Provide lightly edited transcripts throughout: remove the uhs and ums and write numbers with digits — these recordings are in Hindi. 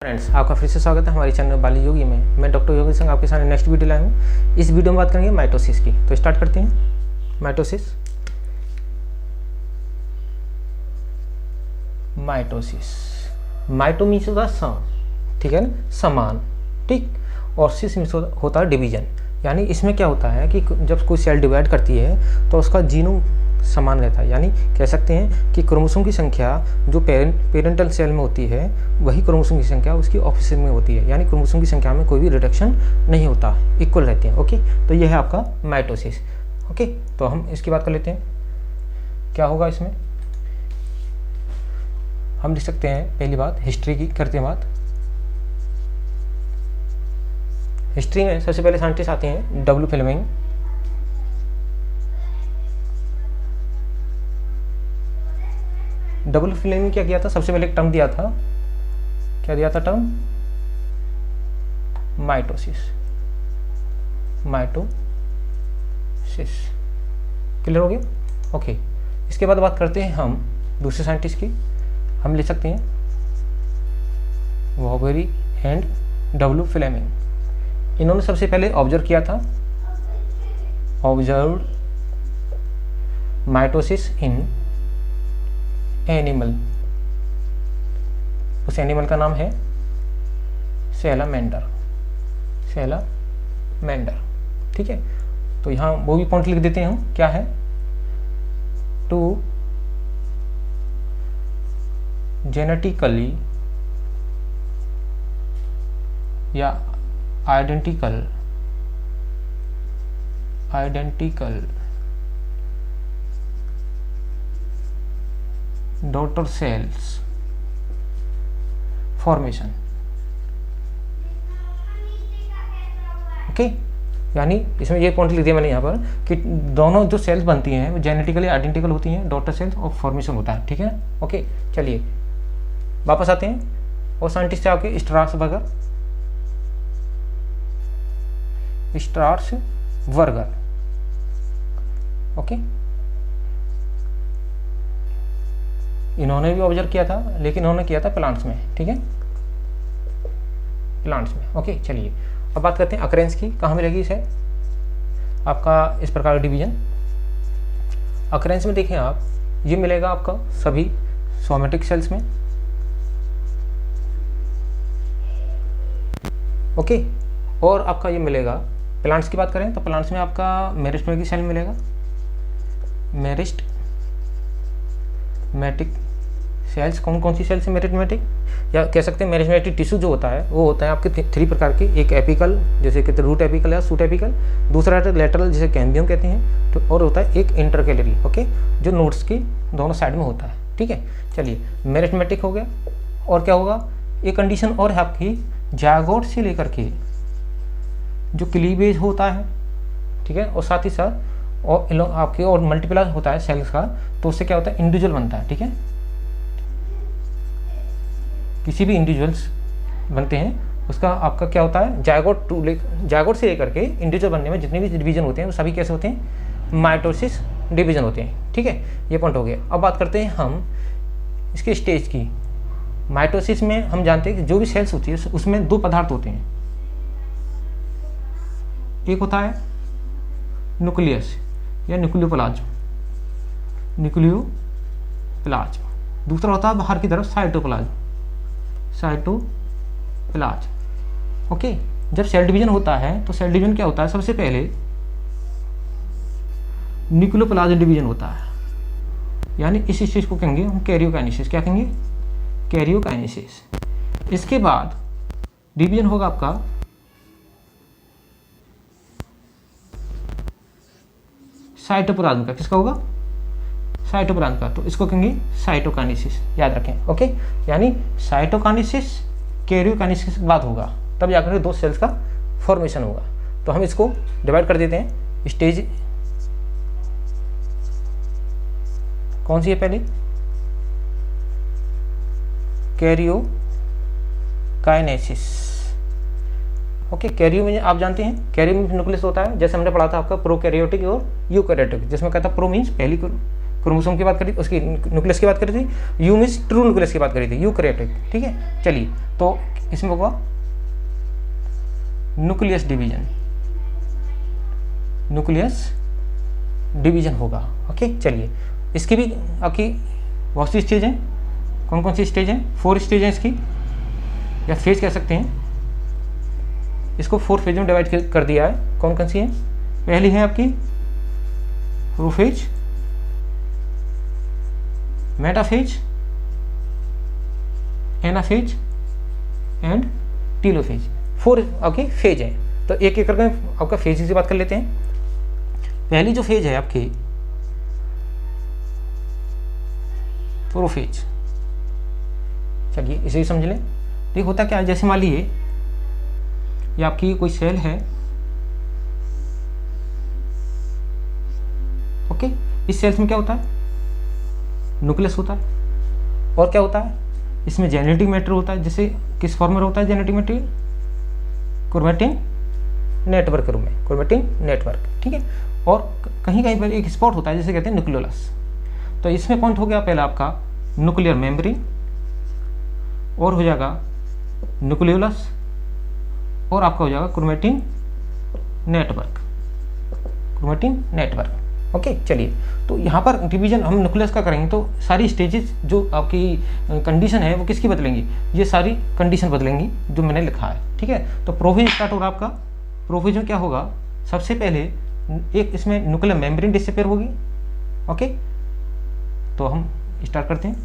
फ्रेंड्स, आपका फिर से स्वागत है हमारे चैनल बाली योगी में। मैं डॉक्टर योगी सिंह आपके सामने नेक्स्ट वीडियो लाया हूँ। इस वीडियो में बात करेंगे माइटोसिस की। तो स्टार्ट करते हैं। माइटोसिस माइटो मीन्स होता है सम, ठीक है ना, समान, ठीक। और सिस मीन्स होता है डिवीजन। यानी इसमें क्या होता है कि जब कोई सेल डिवाइड करती है तो उसका जीनोम समान रहता है। यानी कह सकते हैं कि क्रोमोसोम की संख्या जो पेरेंटल सेल में होती है वही क्रोमोसोम की संख्या उसकी ऑफिस में होती है। यानी क्रोमोसोम की संख्या में कोई भी रिडक्शन नहीं होता, इक्वल रहते हैं। ओके, तो यह है आपका माइटोसिस। ओके, तो हम इसकी बात कर लेते हैं। क्या होगा इसमें, हम लिख सकते हैं। पहली बात हिस्ट्री की करते हैं बात। हिस्ट्री में सबसे पहले साइंटिस्ट आते हैं डब्ल्यू फ्लेमिंग। डब्ल्यू फ्लेमिंग क्या किया था, सबसे पहले एक टर्म दिया था। क्या दिया था टर्म? माइटोसिस। क्लियर हो गया? ओके, इसके बाद बात करते हैं हम दूसरे साइंटिस्ट की। हम ले सकते हैं वॉबरी एंड डब्ल्यू फ्लेमिंग। इन्होंने सबसे पहले ऑब्जर्व किया था, ऑब्जर्व माइटोसिस इन एनिमल। उस एनिमल का नाम है सैलामेंडर। ठीक है, तो यहाँ वो भी पॉइंट लिख देते हैं हम। क्या है? टू जेनेटिकली या identical daughter cells formation. Okay, यानी इसमें ये पॉइंट लिख दिया मैंने यहाँ पर कि दोनों जो सेल्स बनती हैं वो जेनेटिकली आइडेंटिकल होती हैं, डॉटर सेल्स, और फॉर्मेशन होता है। ठीक है, ओके। चलिए वापस आते हैं और साइंटिस्ट आपके स्ट्रासबर्गर। ओके, इन्होंने भी ऑब्जर्व किया था, लेकिन इन्होंने किया था प्लांट्स में। ठीक है, प्लांट्स में। ओके, चलिए अब बात करते हैं अकरेंस की। कहाँ मिलेगी इसे आपका इस प्रकार का डिवीजन? अकरेंस में देखें आप, ये मिलेगा आपका सभी सोमेटिक सेल्स में। ओके, और आपका ये मिलेगा, प्लांट्स की बात करें तो प्लांट्स में आपका मेरिस्टेमेटिक सेल मिलेगा। मेरिस्टेमेटिक सेल्स कौन सी सेल्स है? मेरिस्टेमेटिक, या कह सकते हैं मेरिस्टेमेटिक टिश्यू जो होता है वो होता है आपके थ्री प्रकार के। एक एपिकल, जैसे कहते हैं रूट एपिकल या सूट एपिकल। दूसरा है लेटरल, जिसे कैम्बियम कहते हैं। तो और होता है एक इंटरकैलरी, ओके, जो नोड्स की दोनों साइड में होता है। ठीक है, चलिए मेरिस्टेमेटिक हो गया। और क्या होगा, एक कंडीशन और है आपकी, जायगोट से लेकर के जो क्लीवेज होता है, ठीक है, और साथ ही साथ और आपके और मल्टीप्लाई होता है सेल्स का, तो उससे क्या होता है, इंडिविजुअल बनता है। ठीक है, किसी भी इंडिविजुअल्स बनते हैं उसका आपका क्या होता है, जायगोट से लेकर के इंडिविजुअल बनने में जितने भी डिवीजन होते हैं वो सभी कैसे होते हैं, माइटोसिस डिवीजन होते हैं। ठीक है, ये पॉइंट हो गया। अब बात करते हैं हम इसके स्टेज की। माइटोसिस में हम जानते हैं कि जो भी सेल्स होती है उसमें दो पदार्थ होते हैं। एक होता है न्यूक्लियस या न्यूक्लियोप्लाज्म, दूसरा होता है बाहर की तरफ साइटोप्लाज्म। ओके, जब सेल डिवीजन होता है तो सेल डिवीजन क्या होता है, सबसे पहले न्यूक्लियोप्लाज्म डिवीजन होता है। यानी इस स्टेज को कहेंगे हम कैरियोकाइनेसिस। क्या कहेंगे? कैरियोकाइनेसिस। इसके बाद डिवीजन होगा आपका साइटोप्लाज्म का। किसका होगा? साइटोप्लाज्म का। तो इसको कहेंगे साइटोकाइनेसिस, याद रखें। ओके, यानी साइटोकाइनेसिस कैरियोकाइनेसिस के बाद होगा, तब जाकर दो सेल्स का फॉर्मेशन होगा। तो हम इसको डिवाइड कर देते हैं। स्टेज कौन सी है पहले? कैरियोकाइनेसिस। ओके, कैरियो में आप जानते हैं कैरियो में न्यूक्लियस होता है, जैसे हमने पढ़ा था आपका प्रोकैरियोटिक और यूकैरियोटिक, जिसमें कहता है प्रो मीन्स पहली क्रोमोसोम की बात करी, उसकी न्यूक्लियस की बात करी थी। यू मीन्स ट्रू न्यूक्लियस की बात करी थी, यूकैरियोटिक। ठीक है, चलिए तो इसमें होगा न्यूक्लियस डिवीजन, न्यूक्लियस डिवीजन होगा। ओके, चलिए इसकी भी आपकी बहुत सी स्टेज हैं। कौन कौन सी स्टेज हैं? 4 स्टेज हैं इसकी, या फेज कह सकते हैं। इसको 4 फेज में डिवाइड कर दिया है। कौन कौन सी हैं? पहली है आपकी prophase, metaphase, anaphase and telophase. 4 आपकी फेज है। तो एक एक करके आपका फेज की बात कर लेते हैं। पहली जो फेज है आपकी प्रोफेज, चलिए इसे ही समझ लें। तो होता क्या है, जैसे मान लीजिए ये आपकी कोई सेल है। ओके, इस सेल्स में क्या होता है? न्यूक्लियस होता है। और क्या होता है? इसमें जेनेटिक मैटर होता है। जैसे किस फॉर्म में होता है जेनेटिक मैटेरियल? क्रोमैटिन नेटवर्क रूप में, क्रोमैटिन नेटवर्क। ठीक है, और कहीं कहीं पर एक स्पॉट होता है जिसे कहते हैं न्यूक्लियोलस। तो इसमें पॉइंट हो गया पहला आपका न्यूक्लियर मेम्ब्रेन, और हो जाएगा न्यूक्लियोलस, और आपका हो जाएगा chromatin network, chromatin network. Okay, चलिए तो यहाँ पर डिवीजन हम न्यूक्लियस का करेंगे तो सारी स्टेजेस जो आपकी कंडीशन है वो किसकी बदलेंगी? ये सारी कंडीशन बदलेंगी जो मैंने लिखा है। ठीक है, तो प्रोफेज स्टार्ट होगा आपका। प्रोफेज में क्या होगा? सबसे पहले एक इसमें न्यूक्लियर मेम्ब्रेन डिसअपीयर होगी। ओके, तो हम स्टार्ट करते हैं।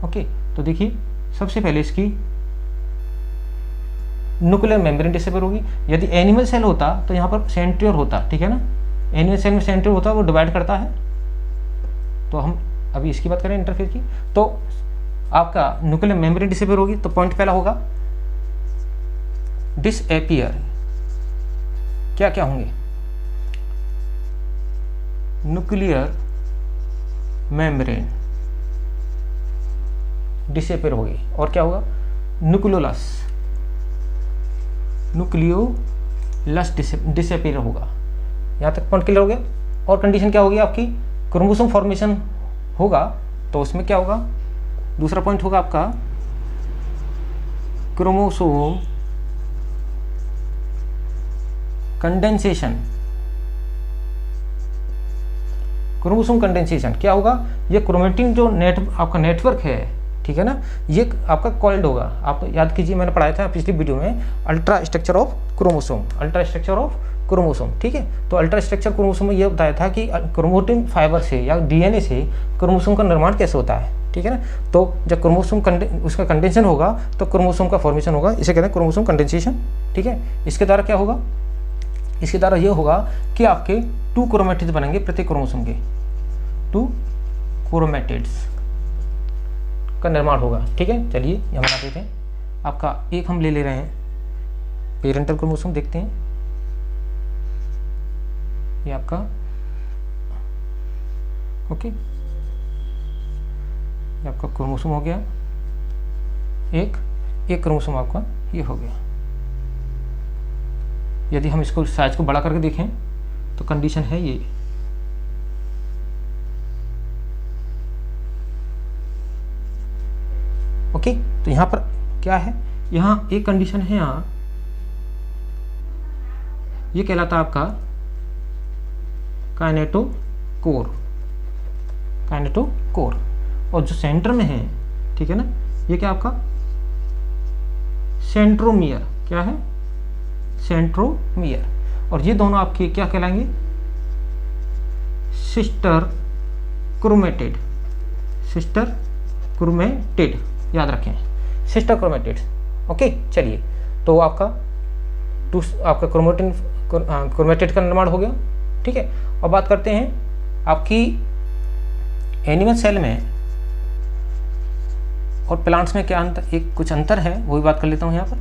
ओके, तो देखिए सबसे पहले इसकी न्यूक्लियर मेम्ब्रेन डिसअपीयर होगी। यदि एनिमल सेल होता तो यहाँ पर सेंट्रियोल होता। ठीक है ना, एनिमल सेल में सेंट्रियोल होता है, वो डिवाइड करता है। तो हम अभी इसकी बात करें इंटरफेज की, तो आपका न्यूक्लियर मेम्ब्रेन डिसअपीयर होगी। तो पॉइंट पहला होगा डिसअपीयर। क्या क्या होंगे? न्यूक्लियर मेम्ब्रेन डिसअपीयर होगी। और क्या होगा? न्यूक्लियोलस, न्यूक्लियोलस डिसअपीयर होगा। यहाँ तक पॉइंट क्लियर हो गया। और कंडीशन क्या होगी आपकी? क्रोमोसोम फॉर्मेशन होगा। तो उसमें क्या होगा? दूसरा पॉइंट होगा आपका क्रोमोसोम कंडेंसेशन। क्रोमोसोम कंडेंसेशन क्या होगा? ये क्रोमैटिन जो आपका नेटवर्क है, ठीक है ना, ये आपका कॉइल्ड होगा। आप याद कीजिए, मैंने पढ़ाया था पिछली वीडियो में ultra structure of chromosome, ultra structure of chromosome. ठीक है, तो अल्ट्रा स्ट्रक्चर क्रोमोसोम में ये बताया था कि क्रोमैटिन फाइबर से या डीएनए से क्रोमोसोम का निर्माण कैसे होता है। ठीक है ना, तो जब क्रोमोसोम उसका कंडेंशन होगा तो क्रोमोसोम का फॉर्मेशन होगा, इसे कहते हैं क्रोमोसोम कंडेंसेशन। ठीक है, इसके द्वारा क्या होगा? इसके द्वारा ये होगा कि आपके 2 क्रोमैटिड्स बनेंगे प्रत्येक क्रोमोसोम के, 2 क्रोमैटिड्स का निर्माण होगा। ठीक है, चलिए यहाँ बना देते हैं। आपका एक हम ले रहे हैं पेरेंटल क्रोमोसोम, देखते हैं। ये आपका ओके, ये आपका क्रोमोसोम हो गया। एक क्रोमोसोम आपका ये हो गया। यदि हम इसको साइज को बड़ा करके देखें तो कंडीशन है ये। ओके, तो यहाँ पर क्या है? यहाँ एक कंडीशन है, यहाँ ये कहलाता है आपका काइनेटोकोर, काइनेटोकोर। और जो सेंटर में है, ठीक है ना, ये क्या आपका सेंट्रोमियर। क्या है? सेंट्रोमियर। और ये दोनों आपके क्या कहलाएंगे? सिस्टर क्रोमेटिड, सिस्टर क्रोमेटिड, याद रखें, सिस्टर क्रोमेटिड्स। ओके, चलिए तो आपका क्रोमेटिड का निर्माण हो गया। ठीक है, अब बात करते हैं आपकी एनिमल सेल में और प्लांट्स में क्या अंतर, एक कुछ अंतर है, वो भी बात कर लेता हूँ यहाँ पर।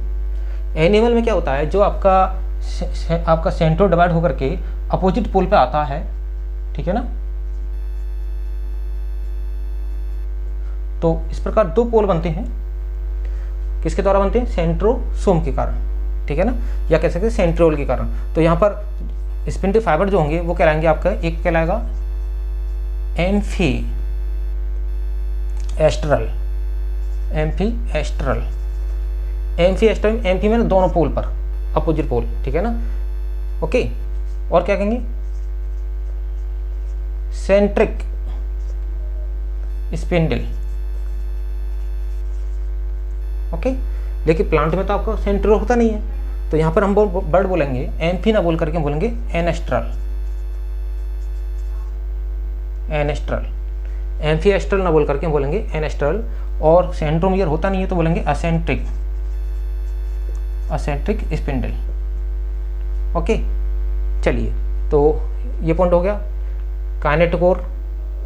एनिमल में क्या होता है, जो आपका सेंट्रो डिवाइड होकर के अपोजिट पोल पे आता है। ठीक है ना, तो इस प्रकार 2 पोल बनते हैं। किसके द्वारा बनते हैं? सेंट्रोसोम के कारण। ठीक है ना, या कह सकते हैं सेंट्रियोल के कारण। तो यहाँ पर स्पिंडल फाइबर जो होंगे वो कहलाएंगे आपका, एक कहलाएगा amphi astral, amphi astral, amphi astral, amphi में दोनों पोल पर, अपोजिट पोल, ठीक है ना, ओके। और क्या कहेंगे, सेंट्रिक स्पिंडल, ओके। लेकिन प्लांट में तो आपका सेंट्रल होता नहीं है, तो यहाँ पर हम वर्ड बोलेंगे एम्फी ना बोल करके बोलेंगे एनेस्ट्रल, एनेस्ट्रल, एम्फी एस्ट्रल ना बोल करके बोलेंगे एनेस्ट्रल। और सेंट्रोमियर होता नहीं है तो बोलेंगे असेंट्रिक, असेंट्रिक स्पिंडल, ओके। चलिए, तो ये पॉइंट हो गया। काइनेटोकोर,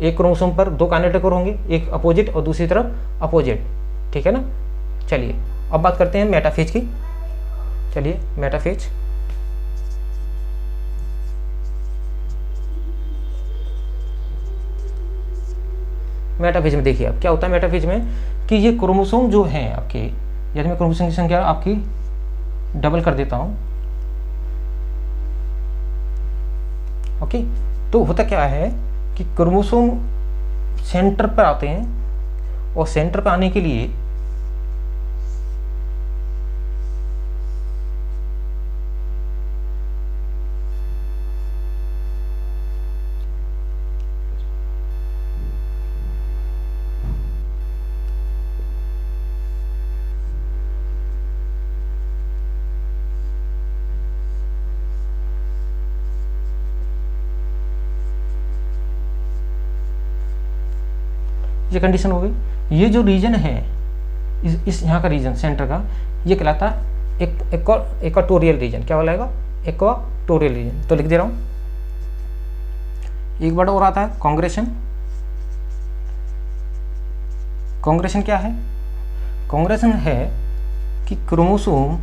एक क्रोमोसोम पर 2 काइनेटोकोर होंगे, एक अपोजिट और दूसरी तरफ अपोजिट, ठीक है ना। चलिए अब बात करते हैं मेटाफेज की। चलिए मेटाफेज, मेटाफेज में देखिए अब क्या होता है मेटाफेज में, कि ये क्रोमोसोम जो हैं आपके, यदि मैं क्रोमोसोम की संख्या आपकी डबल कर देता हूं, ओके, तो होता क्या है कि क्रोमोसोम सेंटर पर आते हैं और सेंटर पर आने के लिए ये कंडीशन हो गई। ये जो रीजन है, इस यहाँ का रीजन सेंटर का, ये कहलाता है इक्वाटोरियल रीजन। क्या बोलेगा, इक्वाटोरियल रीजन। तो लिख दे रहा हूँ, एक वर्ड और आता है कॉन्ग्रेशन। कॉन्ग्रेशन क्या है, कॉन्ग्रेशन है कि chromosome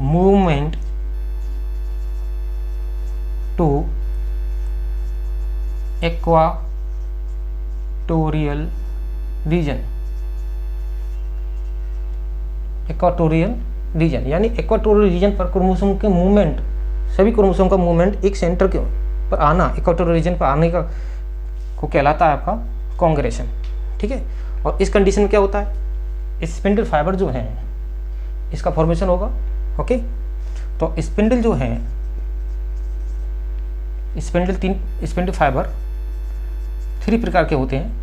movement to equatorial region, equatorial region यानी इक्वाटोरियल रीजन पर क्रोमोसोम के मूवमेंट, सभी क्रोमोसोम का मूवमेंट एक सेंटर के पर आना, इक्वाटोरियल रीजन पर आने का को कहलाता है आपका कॉन्ग्रेशन, ठीक है। और इस कंडीशन में क्या होता है, स्पिंडल फाइबर जो है इसका फॉर्मेशन होगा, ओके। तो स्पिंडल जो है, स्पिंडल फाइबर 3 प्रकार के होते हैं।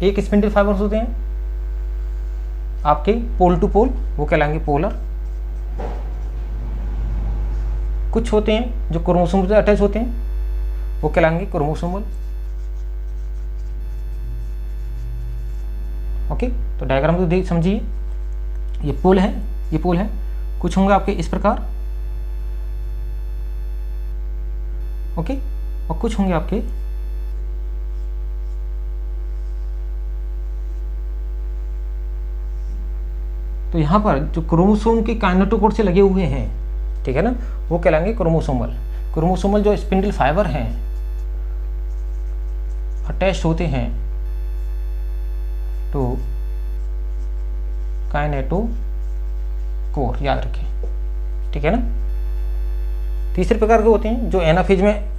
एक स्पिंडल फाइबर्स होते हैं आपके पोल टू पोल, वो कहलाएंगे पोलर। कुछ होते हैं जो क्रोमोसोम से अटैच होते हैं, वो कहलाएंगे क्रोमोसोमल, ओके। तो डायग्राम को देख समझिए, ये पोल है, ये पोल है। कुछ होंगे आपके इस प्रकार, ओके, और कुछ होंगे आपके तो यहां पर जो क्रोमोसोम के काइनेटोकोर से लगे हुए हैं, ठीक है ना, वो कहलाएंगे क्रोमोसोमल। क्रोमोसोमल जो स्पिंडल फाइबर हैं अटैच होते हैं तो काइनेटोकोर, याद रखें, ठीक है ना। तीसरे प्रकार के होते हैं जो एनाफेज में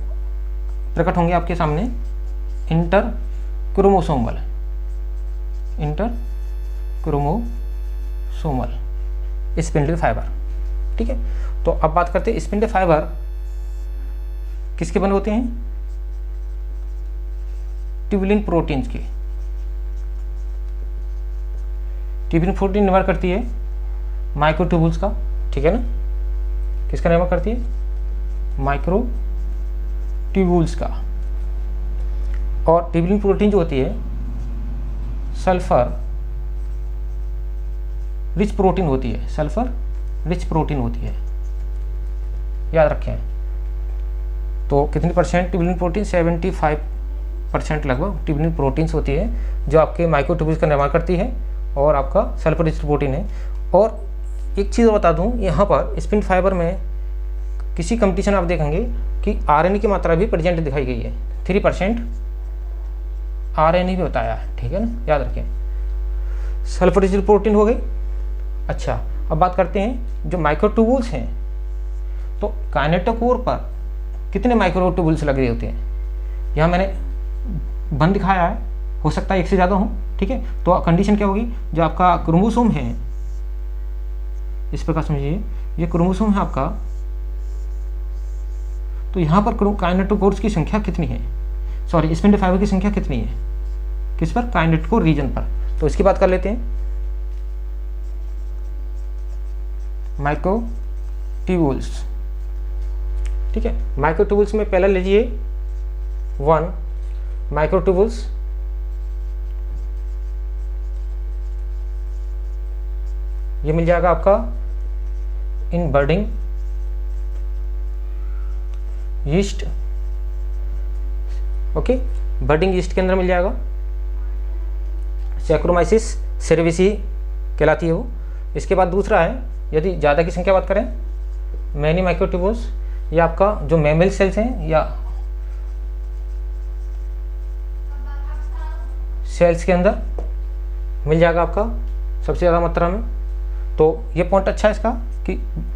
प्रकट होंगे आपके सामने, inter chromosomal, inter chromosomal spindle fibre, ठीक है। तो अब बात करते हैं स्पिंडल फाइबर किसके बने होते हैं, ट्यूबुलिन प्रोटीन्स के। ट्यूबुलिन प्रोटीन निर्माण करती है माइक्रोट्यूबुल्स का, ठीक है ना, किसका निर्माण करती है, माइक्रोट्यूबुल्स का। और ट्यूबुलिन प्रोटीन जो होती है सल्फर रिच प्रोटीन होती है, सल्फर रिच प्रोटीन होती है, याद रखें। तो कितनी परसेंट ट्यूबुलिन प्रोटीन, 75% लगभग ट्यूबुलिन प्रोटीन्स होती है जो आपके माइक्रोट्यूबुल्स का निर्माण करती है, और आपका सल्फर रिच प्रोटीन है। और एक चीज़ बता दूं, यहाँ पर स्पिंडल फाइबर में किसी कंपटीशन आप देखेंगे कि आरएनए की मात्रा भी प्रेजेंट दिखाई गई है, 3% आरएनए भी बताया है, ठीक है ना, याद रखें। सल्फर रिच प्रोटीन हो गई। अच्छा, अब बात करते हैं जो माइक्रोट्यूबुल्स हैं, तो काइनेटोकोर पर कितने माइक्रोट्यूबुल्स लगे होते हैं, यहाँ मैंने बंद दिखाया है, हो सकता है एक से ज़्यादा हो, ठीक है। तो कंडीशन क्या होगी, जो आपका क्रोमोसोम है, इस प्रकार समझिए, ये क्रोमोसोम है आपका, तो यहाँ पर काइनेटोकोर्स की संख्या कितनी है, सॉरी स्पिंडल फाइबर की संख्या कितनी है, किस पर, काइनेटोकोर रीजन पर। तो इसकी बात कर लेते हैं, माइक्रोट्यूबुल्स, ठीक है। माइक्रोट्यूबुल्स में पहला लीजिए 1 माइक्रोट्यूबुल्स, ये मिल जाएगा आपका इन बर्डिंग यीस्ट, ओके, बर्डिंग यीस्ट के अंदर मिल जाएगा, सैक्रोमाइसिस सेरेविसी कहलाती है वो। इसके बाद दूसरा है, यदि ज़्यादा की संख्या बात करें, मैनी माइक्रोट्यूबुल्स, ये आपका जो मैमल सेल्स हैं या सेल्स के अंदर मिल जाएगा आपका सबसे ज़्यादा मात्रा में। तो ये पॉइंट अच्छा है इसका कि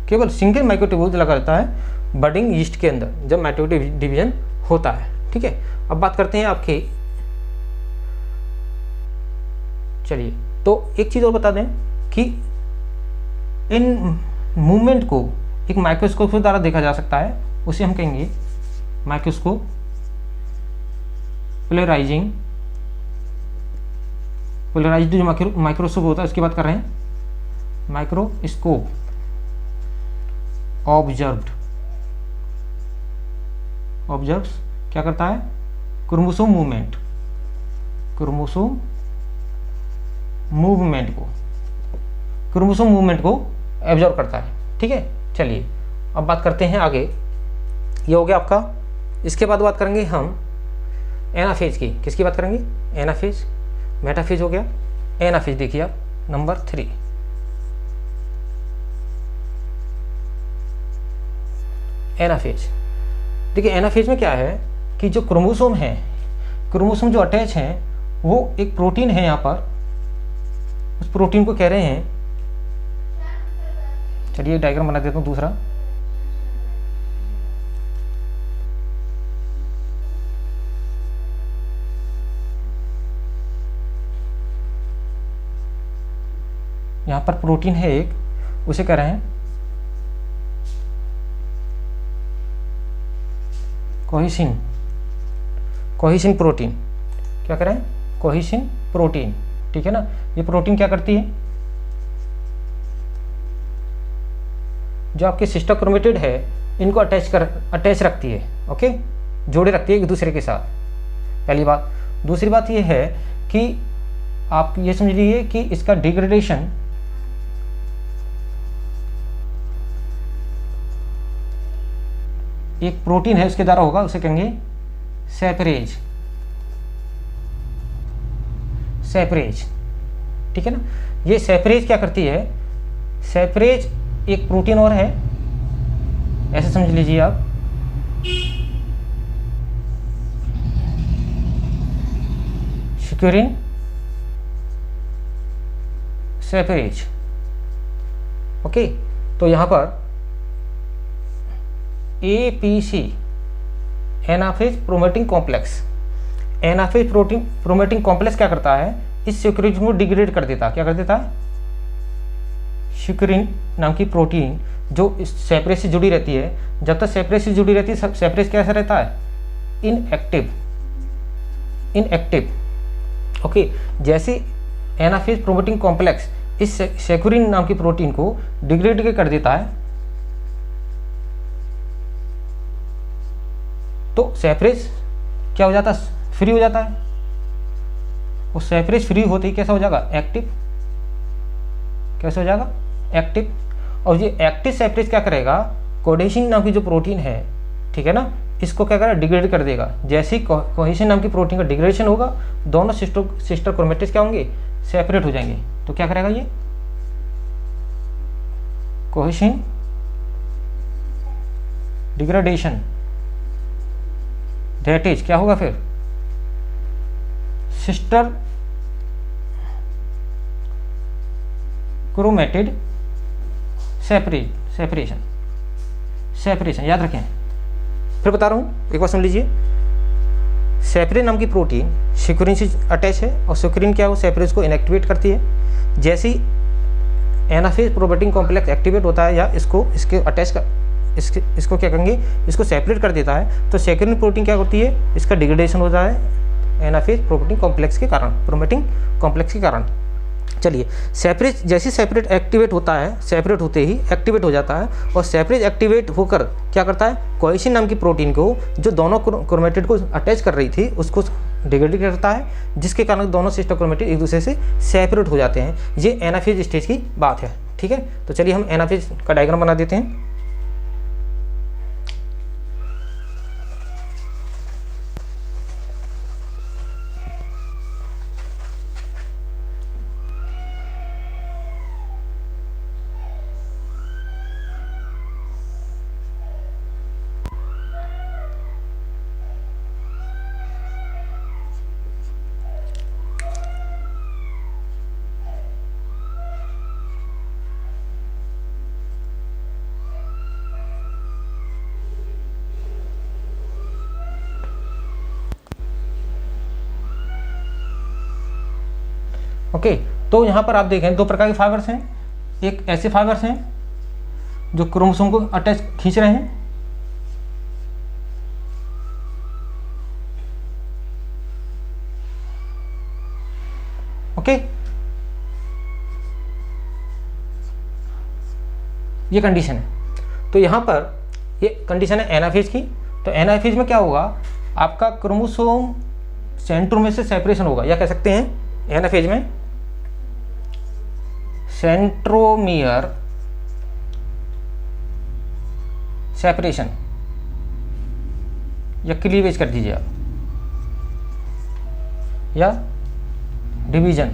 केवल सिंगल माइक्रोट्यूबुल्स लगा रहता है बर्डिंग यीस्ट के अंदर जब माइटोटिक डिवीजन होता है, ठीक है। अब बात करते हैं आपके, चलिए, तो एक चीज़ और बता दें कि इन मूवमेंट को एक माइक्रोस्कोप के द्वारा देखा जा सकता है, उसे हम कहेंगे माइक्रोस्कोप, पोलराइज्ड जो माइक्रोस्कोप होता है उसकी बात कर रहे हैं, माइक्रोस्कोप ऑब्जर्व्स क्या करता है, क्रोमोसोम मूवमेंट को एब्जॉर्व करता है, ठीक है। चलिए अब बात करते हैं आगे, ये हो गया आपका। इसके बाद बात करेंगे हम एनाफेज की, किसकी बात करेंगे, एनाफेज, मेटाफेज हो गया, एनाफेज देखिए आप नंबर 3, एनाफेज। देखिए एनाफेज में क्या है कि जो क्रोमोसोम है, क्रोमोसोम जो अटैच हैं वो एक प्रोटीन है, यहाँ पर उस प्रोटीन को कह रहे हैं, चलिए डायग्राम बना देता हूँ दूसरा, यहाँ पर प्रोटीन है एक, उसे कह रहे हैं कोहिसिन प्रोटीन, क्या करें, कोहिसिन प्रोटीन, ठीक है ना। ये प्रोटीन क्या करती है, जो आपके सिस्टर क्रोमेटिड है इनको अटैच रखती है, ओके, जोड़े रखती है एक दूसरे के साथ, पहली बात। दूसरी बात ये है कि आप ये समझ लीजिए कि इसका डिग्रेडेशन एक प्रोटीन है उसके द्वारा होगा, उसे कहेंगे सेपरेज, ठीक है ना। ये सेपरेज क्या करती है, सेपरेज एक प्रोटीन और है, ऐसे समझ लीजिए आप, शिक्योरिन सेपरेज, ओके। तो यहाँ पर APC anaphase promoting complex, anaphase promoting complex क्या करता है, इस सिक्योरिन को डिग्रेड कर देता है, क्या कर देता है, शिक्योरिन नाम की प्रोटीन जो इस सेपरेज से जुड़ी रहती है, जब तक सेपरेज से जुड़ी रहती है, सेपरेज कैसा रहता है, इनएक्टिव, ओके। जैसे एनाफेज प्रोमेटिंग कॉम्प्लेक्स इस शिक्योरिन नाम की प्रोटीन को डिग्रेड कर देता है, तो सेपरेज क्या हो जाता है, फ्री हो जाता है। वो सेपरेज फ्री होते ही कैसा हो जाएगा, एक्टिव, कैसे हो जाएगा, एक्टिव। और ये एक्टिव सेपरेज क्या करेगा, कोडेसिन नाम की जो प्रोटीन है, ठीक है ना, इसको क्या करेगा, डिग्रेड कर देगा। जैसे ही कोहेसिन नाम की प्रोटीन का डिग्रेडेशन होगा, दोनों सिस्टर क्रोमेटिड्स क्या होंगे, सेपरेट हो जाएंगे। तो क्या करेगा ये, कोहेसिन डिग्रेडेशन, दैट इज क्या होगा फिर, सिस्टर क्रोमेटिड सेपरेशन याद रखें। फिर बता रहा हूँ, एक बार सुन लीजिए। सेपरिन नाम की प्रोटीन सिक्रीन से अटैच है और सिक्रीन क्या है, वो सेपरेज को इनएक्टिवेट करती है। जैसे ही एनाफेज प्रोबेटिंग कॉम्प्लेक्स एक्टिवेट होता है या इसको इसके अटैच का इसको क्या करेंगे, इसको सेपरेट कर देता है, तो सेक्रीन प्रोटीन क्या होती है, इसका डिग्रेडेशन होता है एनाफेज प्रोबेटिंग कॉम्प्लेक्स के कारण, प्रोबेटिंग कॉम्प्लेक्स के कारण। चलिए, सेपरेज जैसे सेपरेट एक्टिवेट होता है, सेपरेट होते ही एक्टिवेट हो जाता है और सेपरेज एक्टिवेट होकर क्या करता है, कोएसिन नाम की प्रोटीन को जो दोनों क्रोमेटिड को अटैच कर रही थी उसको डिग्रेड करता है, जिसके कारण दोनों सिस्टर क्रोमेटिड एक दूसरे से सेपरेट हो जाते हैं। ये एनाफेज स्टेज की बात है। ठीक है, तो चलिए हम एनाफेज का डायग्राम बना देते हैं। ओके, तो यहाँ पर आप देखें दो प्रकार के फाइबर्स हैं। एक ऐसे फाइबर्स हैं जो क्रोमोसोम को अटैच खींच रहे हैं, ओके, ये कंडीशन है। तो यहाँ पर ये कंडीशन है एनाफेज की। तो एनाफेज में क्या होगा, आपका क्रोमोसोम सेंट्रोमियर से सेपरेशन होगा, या कह सकते हैं एनाफेज में सेंट्रोमियर सेपरेशन या क्लीवेज कर दीजिए आप, या डिवीजन।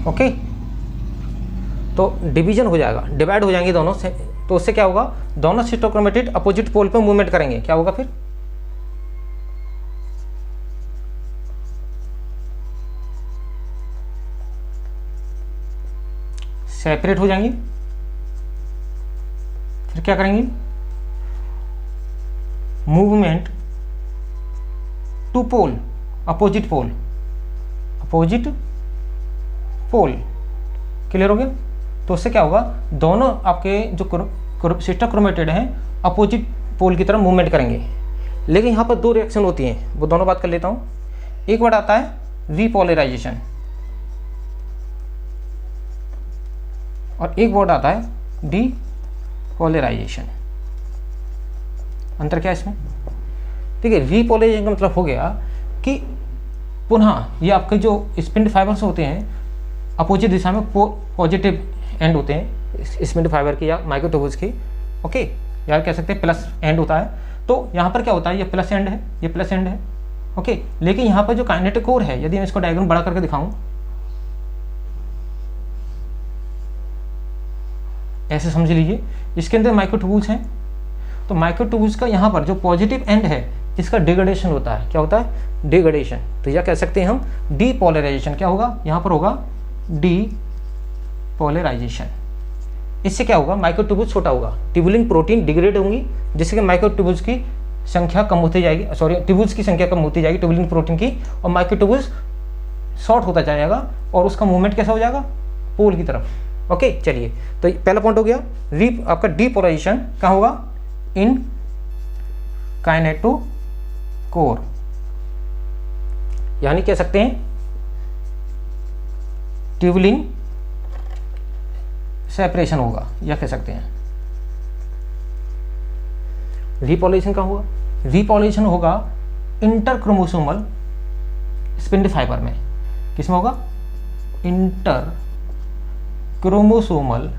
ओके, तो डिवीजन हो जाएगा, डिवाइड हो जाएंगे दोनों से, तो उससे क्या होगा, दोनों सिस्टर क्रोमेटिड अपोजिट पोल पे मूवमेंट करेंगे। क्या होगा फिर, सेपरेट हो जाएंगी। फिर क्या करेंगी, movement to pole, opposite pole, opposite pole. Clear हो गया। तो उससे क्या होगा, दोनों आपके जो सिस्टर क्रोमेटिड हैं अपोजिट पोल की तरफ मूवमेंट करेंगे। लेकिन यहाँ पर दो रिएक्शन होती हैं, वो दोनों बात कर लेता हूँ। एक वर्ड आता है रीपोलराइजेशन और एक वर्ड आता है डीपोलराइजेशन। अंतर क्या है इसमें, ठीक है। रीपोलराइजेशन का मतलब हो गया कि पुनः ये आपके जो स्पिंड फाइबर्स होते हैं अपोजिट दिशा में पॉजिटिव एंड होते हैं स्पिंड फाइबर की या माइक्रोट्यूब्यूल्स की, ओके, या कह सकते हैं प्लस एंड होता है। तो यहाँ पर क्या होता है, ये प्लस एंड है, ये प्लस एंड है, ओके। लेकिन यहाँ पर जो काइनेटिक कोर है, यदि मैं इसको डायग्राम बड़ा करके दिखाऊं, ऐसे समझ लीजिए, इसके अंदर माइक्रोट्यूब्यूल्स हैं। तो माइक्रोट्यूब्यूल्स का यहाँ पर जो पॉजिटिव एंड है इसका डिग्रेडेशन होता है। क्या होता है, डिग्रेडेशन। तो यह कह सकते हैं हम डीपोलराइजेशन। क्या होगा, यहाँ पर होगा डीपोलराइजेशन। इससे क्या होगा, माइक्रोट्यूब्यूल छोटा होगा, ट्यूबुलिन प्रोटीन डिग्रेड होंगी, जिससे कि माइक्रोट्यूब्यूल्स की संख्या कम होती जाएगी, सॉरी ट्यूब्यूल्स की संख्या कम होती जाएगी ट्यूबुलिन प्रोटीन की, और माइक्रोट्यूब्यूल्स शॉर्ट होता जाएगा और उसका मूवमेंट कैसा हो जाएगा, पोल की तरफ। ओके, चलिए, तो पहला पॉइंट हो गया आपका डीपोलराइजेशन कहाँ होगा, इन काइनेटोकोर, यानी कह सकते हैं ट्यूबुलिन सेपरेशन होगा, या कह सकते हैं रीपोलराइजेशन कहाँ हुआ, रीपोलराइजेशन होगा इंटर क्रोमोसोमल स्पिंडल फाइबर में। किसमें होगा, इंटर क्रोमोसोमल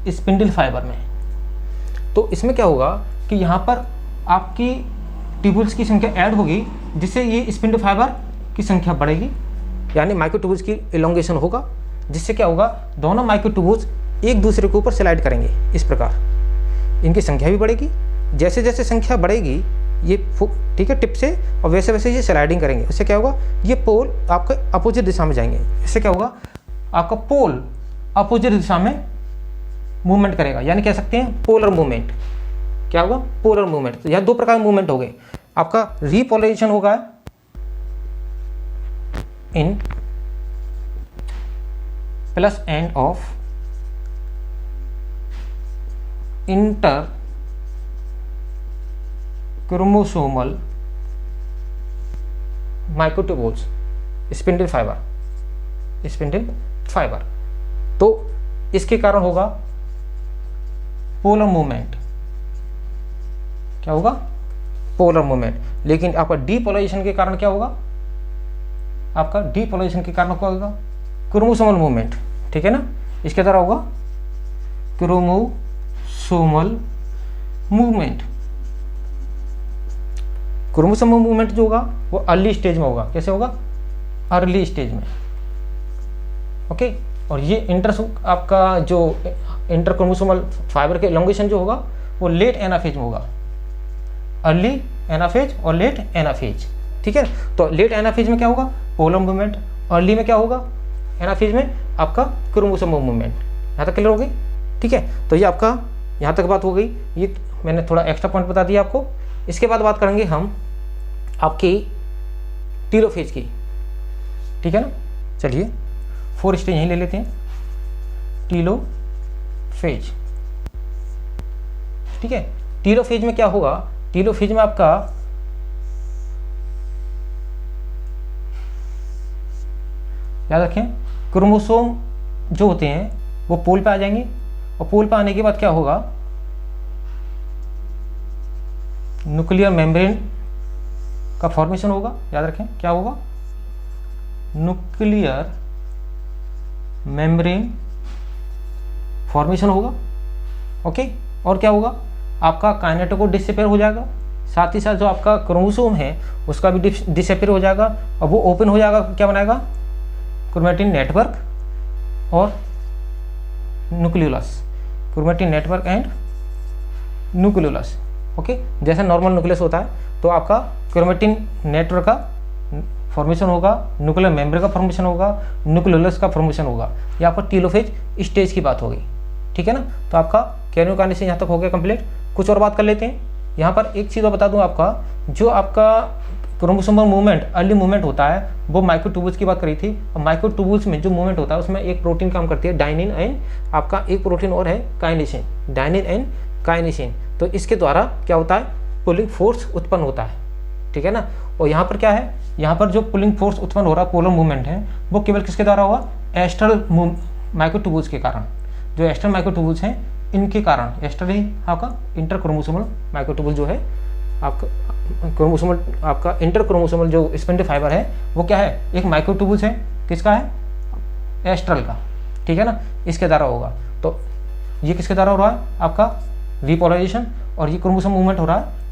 स्पिंडल फाइबर में। तो इसमें क्या होगा कि यहाँ पर आपकी ट्यूबुल्स की संख्या ऐड होगी, जिससे ये स्पिंडल फाइबर की संख्या बढ़ेगी, यानी माइक्रोट्यूबुल्स की इलोंगेशन होगा, जिससे क्या होगा, दोनों माइक्रोट्यूबुल्स एक दूसरे के ऊपर स्लाइड करेंगे। इस प्रकार इनकी संख्या भी बढ़ेगी, जैसे जैसे संख्या बढ़ेगी ये ठीक है टिप से, और वैसे वैसे ये स्लाइडिंग करेंगे। इससे क्या होगा, ये पोल आपके अपोजिट दिशा में जाएंगे। इससे क्या होगा, आपका पोल अपोजिट दिशा में मूवमेंट करेगा, यानी कह सकते हैं पोलर मूवमेंट। क्या होगा? Polar movement. तो यहाँ दो प्रकार के मूवमेंट हो गए, आपका रिपोलराइजेशन होगा in plus end of inter chromosomal microtubules spindle fibre. तो इसके कारण होगा पोलर मूवमेंट। क्या होगा? Polar movement. लेकिन आपका डीपोलराइजेशन के कारण क्या होगा? आपका डीपोलराइजेशन के कारण क्या होगा? Chromosomal movement. ठीक है ना? इसके द्वारा होगा क्रोमोसोमल मूवमेंट। क्रोमोसोमल मूवमेंट जो होगा वो अर्ली स्टेज में होगा। कैसे होगा? अर्ली स्टेज में। ओके। और ये आपका जो इंटर क्रोमोसोमल फाइबर के एलोंगेशन जो होगा वो लेट एनाफेज में होगा। अर्ली एनाफेज और लेट एनाफेज। ठीक है। तो लेट एनाफेज में क्या होगा? Polar movement. अर्ली में क्या होगा? एनाफेज में आपका क्रोमोसोमल मूवमेंट। यहाँ तक क्लियर हो गई? ठीक है। तो ये आपका यहाँ तक बात हो गई। ये मैंने थोड़ा एक्स्ट्रा पॉइंट बता दिया आपको। इसके बाद बात करेंगे हम आपकी टीलोफेज की। ठीक है ना? चलिए 4 स्टेज यहीं ले लेते हैं। टीलोफेज। ठीक है। टीलोफेज में क्या होगा? टीलोफेज में आपका याद रखें क्रोमोसोम जो होते हैं वो पोल पे आ जाएंगे, और पोल पे आने के बाद क्या होगा? न्यूक्लियर मेम्ब्रेन का फॉर्मेशन होगा। याद रखें क्या होगा? न्यूक्लियर मेम्ब्रेन फॉर्मेशन होगा। ओके। और क्या होगा? आपका काइनेटोकोर डिसअपीयर हो जाएगा। साथ ही साथ जो आपका क्रोमोसोम है उसका भी डिसअपीयर हो जाएगा, और वो ओपन हो जाएगा। क्या बनाएगा? क्रोमैटिन नेटवर्क और nucleolus. Chromatin network and nucleolus. Okay. जैसे नॉर्मल न्यूक्लियस होता है तो आपका क्रोमैटिन नेटवर्क का फॉर्मेशन होगा, न्यूक्लियर मेम्ब्रेन का फॉर्मेशन होगा, न्यूक्लियोलस का फॉर्मेशन होगा। ये आपका टीलोफेज स्टेज की बात होगी। ठीक है ना? तो आपका कैरियोकाइनेसिस यहाँ तक हो गया कंप्लीट। कुछ और बात कर लेते हैं। यहाँ पर एक चीज़ और बता दूँ आपका, जो आपका क्रोमोसोमल मूवमेंट अर्ली मूवमेंट होता है वो माइक्रोट्यूब्यूल्स की बात करी थी। और माइक्रोट्यूब्यूल्स में जो मूवमेंट होता है उसमें एक प्रोटीन काम करती है डायनिन एंड आपका एक प्रोटीन और है काइनेसिन। डायनिन एंड काइनेसिन। तो इसके द्वारा क्या होता है? पुलिंग फोर्स उत्पन्न होता है। ठीक है ना? और यहाँ पर क्या है? यहाँ पर जो पुलिंग फोर्स उत्पन्न हो रहा है, पोलर मूवमेंट है, वो केवल किसके द्वारा हुआ? एस्ट्रल माइक्रोट्यूब्यूल्स के कारण। जो एस्ट्रल माइक्रोट्यूब्यूल्स हैं इनके कारण। एस्ट्रल ही आपका इंटर क्रोमोसोमल माइक्रोट्यूब्यूल जो है आपका क्रोमोसोमल, आपका इंटर क्रोमोसोमल जो स्पिंडल फाइबर है वो क्या है? एक माइक्रोट्यूब्यूल्स है। किसका है? एस्ट्रल का। ठीक है ना? इसके द्वारा होगा। तो ये किसके द्वारा हो रहा है? आपका रिपोलराइजेशन। और ये क्रोमोसोम मूवमेंट हो रहा है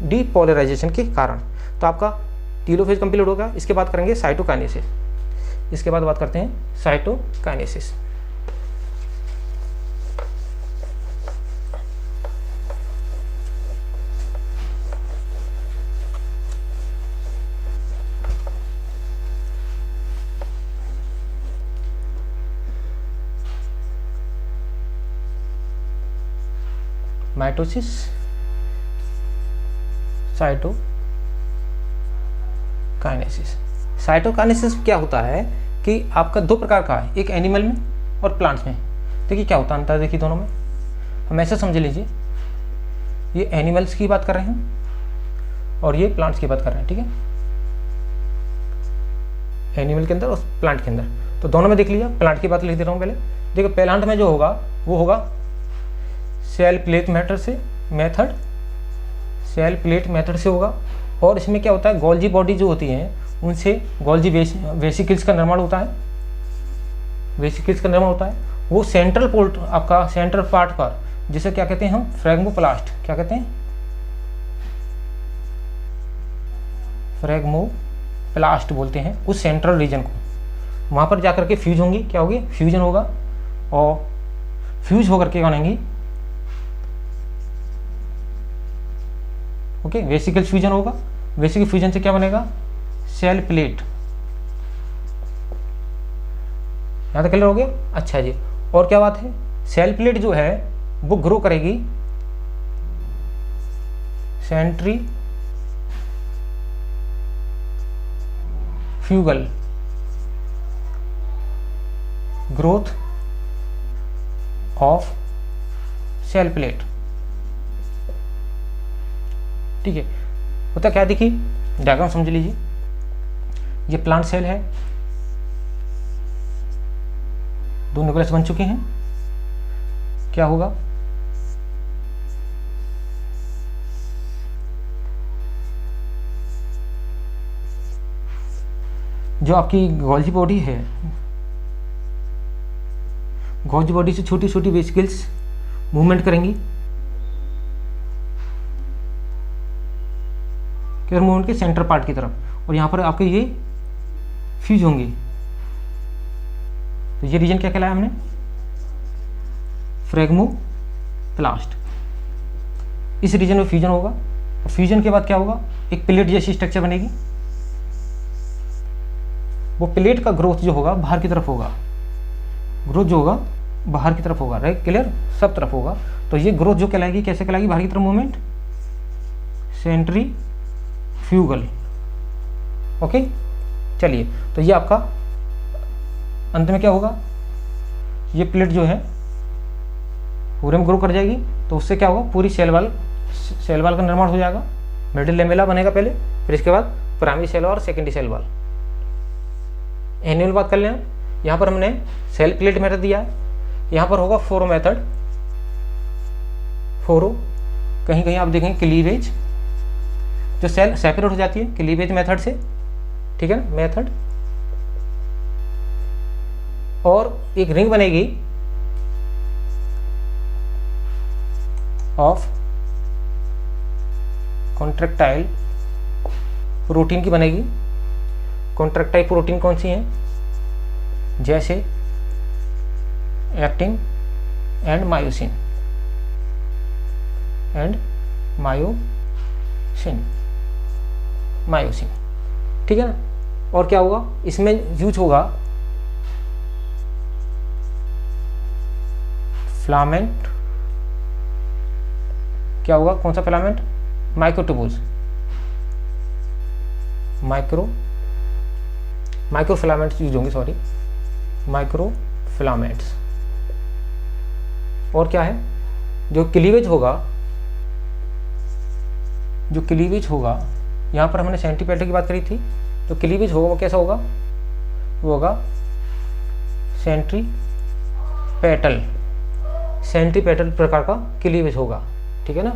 डीपोलराइजेशन के कारण। तो आपका टीलोफेज कंप्लीट होगा। इसके बाद करेंगे साइटोकाइनेसिस। इसके बाद बात करते हैं साइटोकाइनेसिस। Mitosis, cytokinesis. साइटोकाइनेसिस क्या होता है कि आपका दो प्रकार का है, एक एनिमल में और प्लांट्स में। देखिए क्या होता है अंतर, देखिए दोनों में। हम ऐसे समझ लीजिए, ये एनिमल्स की बात कर रहे हैं और ये प्लांट्स की बात कर रहे हैं। ठीक है? एनिमल के अंदर और प्लांट के अंदर। तो दोनों में देख लीजिए। प्लांट की बात लिख दे रहा हूँ पहले। देखो प्लांट में जो होगा वो होगा सेल प्लेट मेथड से होगा। और इसमें क्या होता है? गोल्जी बॉडी जो होती है उनसे गोल्जी वेसिकल्स का निर्माण होता है। वेसिकल्स का निर्माण होता है। वो सेंट्रल पोर्ट आपका सेंट्रल पार्ट पर, जिसे क्या कहते हैं हम? फ्रैग्मोप्लास्ट। क्या कहते हैं? फ्रैग्मोप्लास्ट बोलते हैं उस सेंट्रल रीजन को। वहाँ पर जाकर के फ्यूज होंगी। क्या होगी? फ्यूजन होगा। और फ्यूज होकर के बनेंगी ओके वेसिकल फ्यूजन होगा। वेसिकल फ्यूजन से क्या बनेगा? Cell plate. यहाँ तक क्लियर हो गया? अच्छा जी। और क्या बात है? सेल प्लेट जो है वो ग्रो करेगी centrifugal growth of cell plate. ठीक है, होता क्या, देखिए डायग्राम समझ लीजिए। ये प्लांट सेल है, दो न्यूक्लियस बन चुके हैं। क्या होगा, जो आपकी गोल्जी बॉडी है, गोल्जी बॉडी से छोटी छोटी वेसिकल्स मूवमेंट करेंगी, केयर मूवमेंट के सेंटर पार्ट की तरफ, और यहाँ पर आपके ये फ्यूज होंगे। तो ये रीजन क्या कहलाया हमने, फ्रेगमोप्लास्ट। इस रीजन में फ्यूजन होगा, और फ्यूजन के बाद क्या होगा, एक प्लेट जैसी स्ट्रक्चर बनेगी। वो प्लेट का ग्रोथ जो होगा बाहर की तरफ होगा, ग्रोथ जो होगा बाहर की तरफ होगा, राइट, क्लियर, सब तरफ होगा। तो ये ग्रोथ जो कहलाएगी, कैसे कहलाएगी, बाहर की तरफ मूवमेंट, सेंट्रीफ्यूगल। ओके, चलिए, तो ये आपका अंत में क्या होगा, ये प्लेट जो है पूरे में ग्रो कर जाएगी। तो उससे क्या होगा, पूरी सेल वाल का निर्माण हो जाएगा। मिडिल लेमेला बनेगा पहले, फिर इसके बाद प्राइमरी सेल और सेकेंडरी सेल वाल। एनुअल बात कर लें, यहाँ पर हमने सेल प्लेट मेथड दिया है, यहाँ पर होगा फोरो मेथड। फोरो, कहीं कहीं आप देखेंगे क्लीवेज, जो सेल सेपरेट हो जाती है क्लीवेज मेथड से, ठीक है ना, मेथड। और एक रिंग बनेगी ऑफ कॉन्ट्रैक्टाइल प्रोटीन की बनेगी। कॉन्ट्रैक्टाइल प्रोटीन कौन सी हैं, जैसे एक्टिन एंड मायोसिन मायोसिन, ठीक है ना। और क्या होगा, इसमें यूज होगा फिलामेंट। क्या होगा, कौन सा फिलामेंट, माइक्रोट्यूबुल्स, माइक्रोफिलामेंट्स यूज होंगे, सॉरी, माइक्रोफिलामेंट्स। और क्या है, जो क्लीवेज होगा, यहाँ पर हमने सेंटीपेटल की बात करी थी। जो क्लीवेज होगा वो कैसा होगा, वो होगा सेंटीपेटल प्रकार का क्लीवेज होगा, ठीक है ना।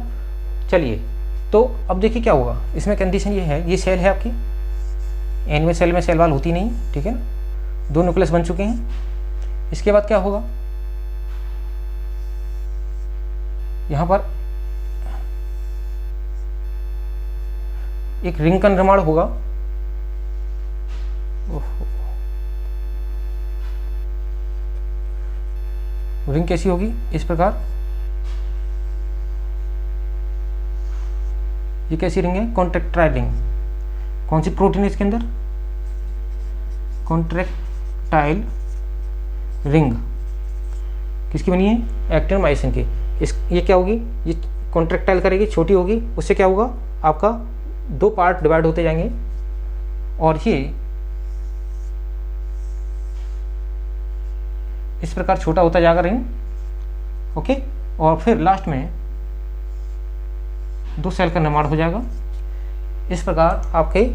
चलिए, तो अब देखिए क्या होगा, इसमें कंडीशन ये है, ये सेल है आपकी, एनिमल सेल में सेल वाल होती नहीं, ठीक है ना, दो न्यूक्लियस बन चुके हैं। इसके बाद क्या होगा, यहाँ पर एक रिंग का निर्माण होगा। रिंग कैसी होगी, इस प्रकार, ये कैसी रिंग है, कॉन्ट्रैक्टाइल रिंग। कौन सी प्रोटीन है इसके अंदर, कॉन्ट्रैक्टाइल रिंग किसकी बनी है, एक्टिन मायोसिन की। ये क्या होगी, ये कॉन्ट्रैक्टाइल करेगी, छोटी होगी, उससे क्या होगा, आपका दो पार्ट डिवाइड होते जाएंगे, और ये इस प्रकार छोटा होता जाएगा रिंग, ओके। और फिर लास्ट में दो सेल का निर्माण हो जाएगा। इस प्रकार आपके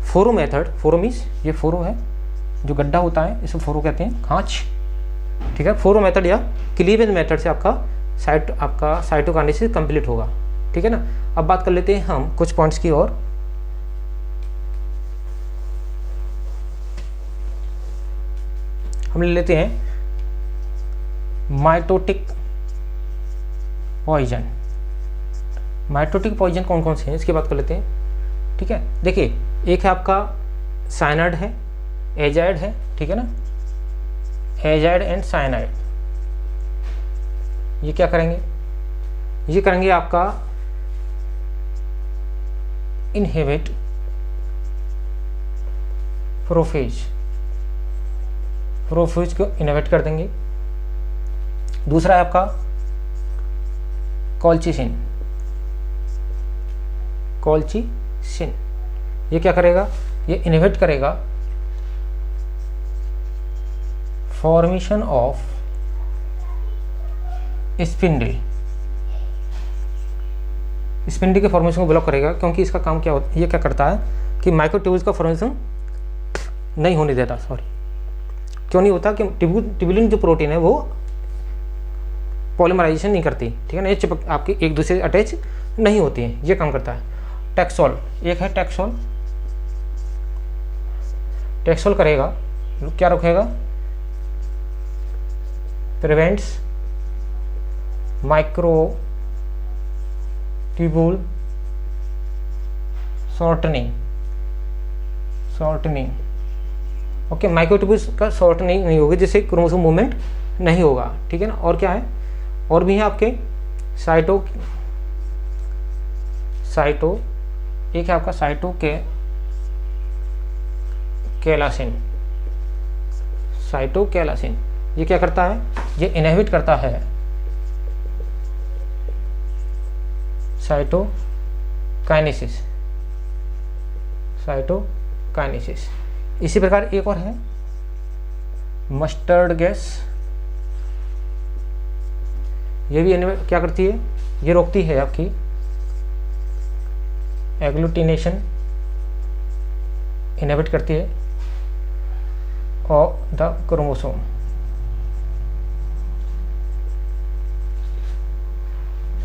फोरो मेथड, फोरो मीन्स ये फोरो है, जो गड्ढा होता है इसे फोरो कहते हैं, खांच, ठीक है। फोरो मेथड या क्लीवेज मेथड से आपका साइटोकाइनेसिस कंप्लीट होगा, ठीक है ना। अब बात कर लेते हैं हम कुछ पॉइंट्स की और। हम ले लेते हैं माइटोटिक पॉइजन। माइटोटिक पॉइजन कौन कौन से हैं, इसकी बात कर लेते हैं, ठीक है। देखिए, एक है आपका साइनाइड है, एजाइड है, ठीक है ना, एजाइड एंड साइनाइड। ये क्या करेंगे, ये करेंगे आपका इनहिबिट प्रोफेज को इनहिबिट कर देंगे। दूसरा है आपका कॉल्चिसिन। कॉल्चिसिन ये क्या करेगा, ये इनहिबिट करेगा फॉर्मेशन ऑफ स्पिंडल। स्पिंडल के फॉर्मेशन को ब्लॉक करेगा, क्योंकि इसका काम क्या होता है, ये क्या करता है कि माइक्रोट्यूब्यूल्स का फॉर्मेशन नहीं होने देता। सॉरी, क्यों नहीं होता, कि ट्यूबुलिन जो प्रोटीन है वो पॉलीमराइजेशन नहीं करती, ठीक है ना, ये चिपक आपकी एक दूसरे से अटैच नहीं होती है, ये काम करता है। टैक्सोल, एक है टैक्सोल। टैक्सोल करेगा क्या, रखेगा prevents microtubule shortening. Okay, microtubules का शॉर्टनिंग नहीं होगी, जिससे क्रोमोसोम मूवमेंट नहीं होगा, ठीक है ना। और क्या है, और भी है आपके एक है आपका साइटोकैलासिन। ये क्या करता है, ये इनहिबिट करता है साइटोकाइनेसिस। इसी प्रकार एक और है मस्टर्ड गैस। ये भी क्या करती है, ये रोकती है आपकी एग्लूटिनेशन, इनहिबिट करती है of the chromosome.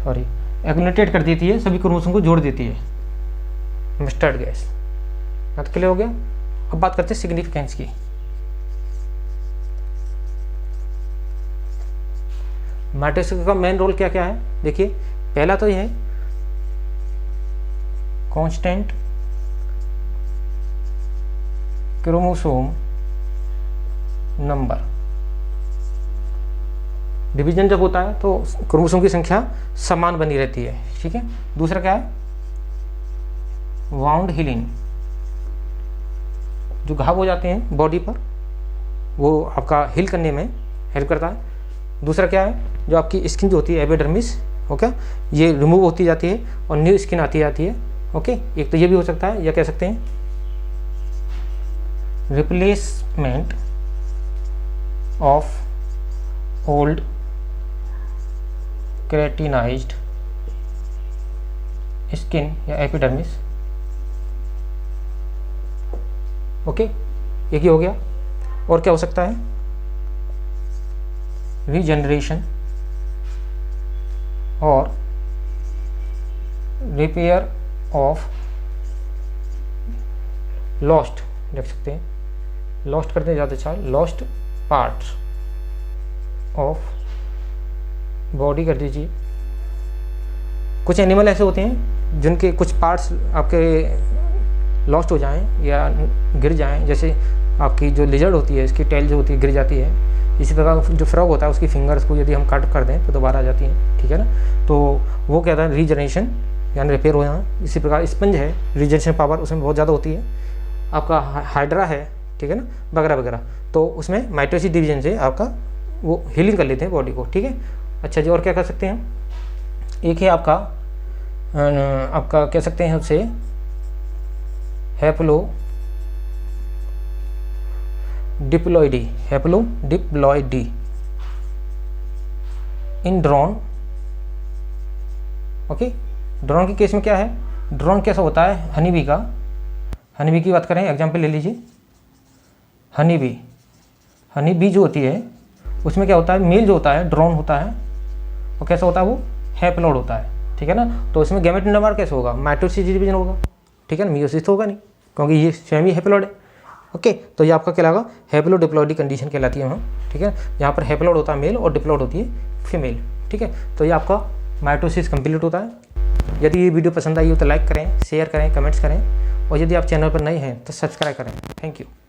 Sorry, agglutinate कर देती है, सभी क्रोमोसोम को जोड़ देती है मस्टर्ड गैस। बात क्लियर हो गया। अब बात करते हैं सिग्निफिकेंस की। माइटोसिस का मेन रोल क्या क्या है, देखिए पहला तो ये है कांस्टेंट क्रोमोसोम नंबर। डिवीजन जब होता है तो क्रोमोसोम की संख्या समान बनी रहती है, ठीक है। दूसरा क्या है, वाउंड हीलिंग, जो घाव हो जाते हैं बॉडी पर वो आपका हील करने में हेल्प करता है। दूसरा क्या है, जो आपकी स्किन जो होती है एपिडर्मिस, ओके, ये रिमूव होती जाती है और न्यू स्किन आती जाती है, ओके। एक तो ये भी हो सकता है, या कह सकते हैं replacement of old keratinised skin या एपिडर्मिस, ओके, एक ही हो गया। और क्या हो सकता है, रीजनरेशन और रिपेयर ऑफ लॉस्ट, देख सकते हैं लॉस्ट करते हैं ज़्यादा अच्छा, लॉस्ट पार्ट्स ऑफ बॉडी कर दीजिए। कुछ एनिमल ऐसे होते हैं जिनके कुछ पार्ट्स आपके लॉस्ट हो जाएं या गिर जाएं, जैसे आपकी जो लिजर्ड होती है इसकी टेल जो होती है गिर जाती है। इसी प्रकार जो फ्रॉग होता है उसकी फिंगर्स को यदि हम कट कर दें तो दोबारा आ जाती हैं, ठीक है ना। तो वो क्या था, रीजनरेशन यानी रिपेयर हो जाना। इसी प्रकार स्पंज है, रीजनरेशन पावर उसमें बहुत ज़्यादा होती है। आपका हाइड्रा है, ठीक है ना, वगैरह वगैरह, तो उसमें माइटोसिस डिवीजन से आपका वो हीलिंग कर लेते हैं बॉडी को, ठीक है। अच्छा जी, और क्या कर सकते हैं, एक है आपका कह सकते हैं उससे हैप्लोडिप्लॉइडी इन ड्रोन, ओके। ड्रोन के केस में क्या है, ड्रोन कैसा होता है, हनीबी की बात करें, एग्जांपल ले लीजिए। हनीबी जो होती है उसमें क्या होता है, मेल जो होता है ड्रोन होता है वो कैसा होता है, वो हैप्लॉइड होता है, ठीक है ना। तो इसमें गैमेट नंबर कैसे होगा, माइटोसिस डिवीजन होगा, ठीक है ना, मियोसिस होगा नहीं, क्योंकि ये सेमी हैप्लॉइड है, ओके। तो ये आपका क्या लगा, हैप्लोडिप्लॉइडी कंडीशन कहलाती है वहाँ, ठीक है। यहाँ पर हैप्लॉइड होता है मेल और डिप्लॉइड होती है फीमेल, ठीक है। तो ये आपका माइटोसिस कंप्लीट होता है। यदि ये वीडियो पसंद आई हो तो लाइक करें, शेयर करें, कमेंट्स करें, और यदि आप चैनल पर नए हैं तो सब्सक्राइब करें। Thank you.